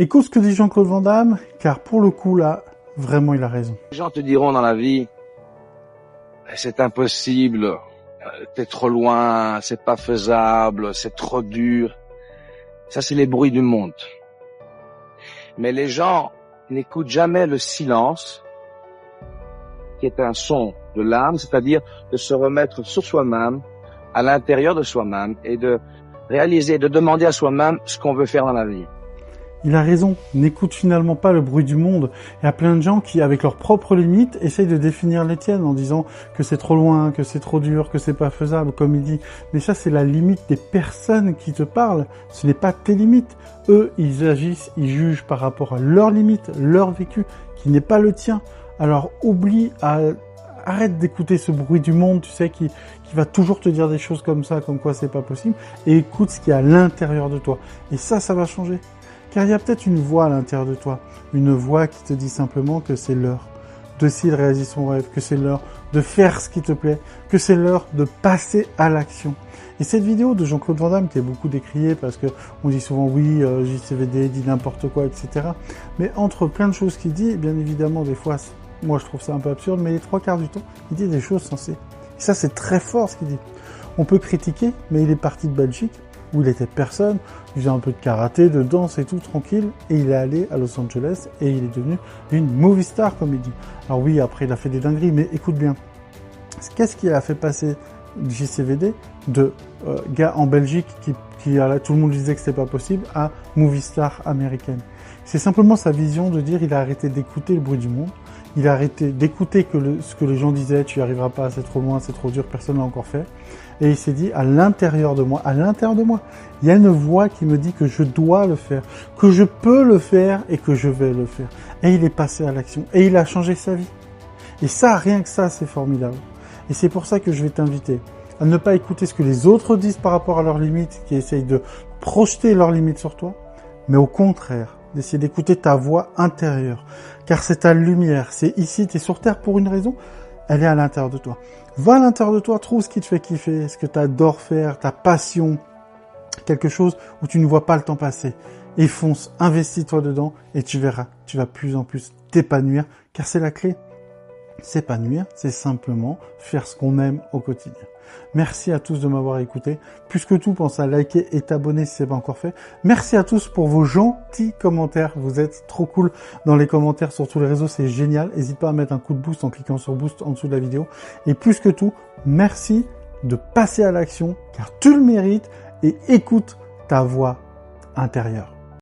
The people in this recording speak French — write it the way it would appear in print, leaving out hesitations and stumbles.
Écoute ce que dit Jean-Claude Van Damme, car pour le coup, là, vraiment, il a raison. Les gens te diront dans la vie, c'est impossible, t'es trop loin, c'est pas faisable, c'est trop dur. Ça, c'est les bruits du monde. Mais les gens n'écoutent jamais le silence, qui est un son de l'âme, c'est-à-dire de se remettre sur soi-même, à l'intérieur de soi-même, et de réaliser, de demander à soi-même ce qu'on veut faire dans la vie. Il a raison, n'écoute finalement pas le bruit du monde. Il y a plein de gens qui, avec leurs propres limites, essayent de définir les tiennes en disant que c'est trop loin, que c'est trop dur, que c'est pas faisable, comme il dit. Mais ça, c'est la limite des personnes qui te parlent. Ce n'est pas tes limites. Eux, ils agissent, ils jugent par rapport à leurs limites, leur vécu, qui n'est pas le tien. Alors, arrête d'écouter ce bruit du monde, tu sais, qui va toujours te dire des choses comme ça, comme quoi c'est pas possible, et écoute ce qu'il y a à l'intérieur de toi. Et ça va changer. Car il y a peut-être une voix à l'intérieur de toi, une voix qui te dit simplement que c'est l'heure d'essayer de réaliser son rêve, que c'est l'heure de faire ce qui te plaît, que c'est l'heure de passer à l'action. Et cette vidéo de Jean-Claude Van Damme qui est beaucoup décriée parce que on dit souvent oui, JCVD dit n'importe quoi, etc. Mais entre plein de choses qu'il dit, bien évidemment des fois, moi je trouve ça un peu absurde, mais les 3/4 du temps, il dit des choses sensées. Et ça c'est très fort ce qu'il dit. On peut critiquer, mais il est parti de Belgique, où il était personne, il faisait un peu de karaté, de danse et tout, tranquille, et il est allé à Los Angeles, et il est devenu une movie star, comme il dit. Alors oui, après il a fait des dingueries, mais écoute bien, qu'est-ce qui a fait passer JCVD de gars en Belgique tout le monde disait que c'était pas possible, à movie star américaine? C'est simplement sa vision de dire il a arrêté d'écouter le bruit du monde, il a arrêté d'écouter ce que les gens disaient, tu y arriveras pas, c'est trop loin, c'est trop dur, personne l'a encore fait. Et il s'est dit, à l'intérieur de moi, il y a une voix qui me dit que je dois le faire, que je peux le faire et que je vais le faire. Et il est passé à l'action. Et il a changé sa vie. Et ça, rien que ça, c'est formidable. Et c'est pour ça que je vais t'inviter à ne pas écouter ce que les autres disent par rapport à leurs limites, qui essayent de projeter leurs limites sur toi, mais au contraire, d'essayer d'écouter ta voix intérieure. Car c'est ta lumière. C'est ici, tu es sur Terre pour une raison. Elle est à l'intérieur de toi. Va à l'intérieur de toi, trouve ce qui te fait kiffer, ce que tu adores faire, ta passion, quelque chose où tu ne vois pas le temps passer. Et fonce, investis-toi dedans et tu verras, tu vas plus en plus t'épanouir, car c'est la clé. S'épanouir, c'est simplement faire ce qu'on aime au quotidien. Merci à tous de m'avoir écouté. Plus que tout, pense à liker et t'abonner si ce n'est pas encore fait. Merci à tous pour vos gentils commentaires. Vous êtes trop cool dans les commentaires sur tous les réseaux, c'est génial. N'hésite pas à mettre un coup de boost en cliquant sur boost en dessous de la vidéo. Et plus que tout, merci de passer à l'action car tu le mérites et écoute ta voix intérieure.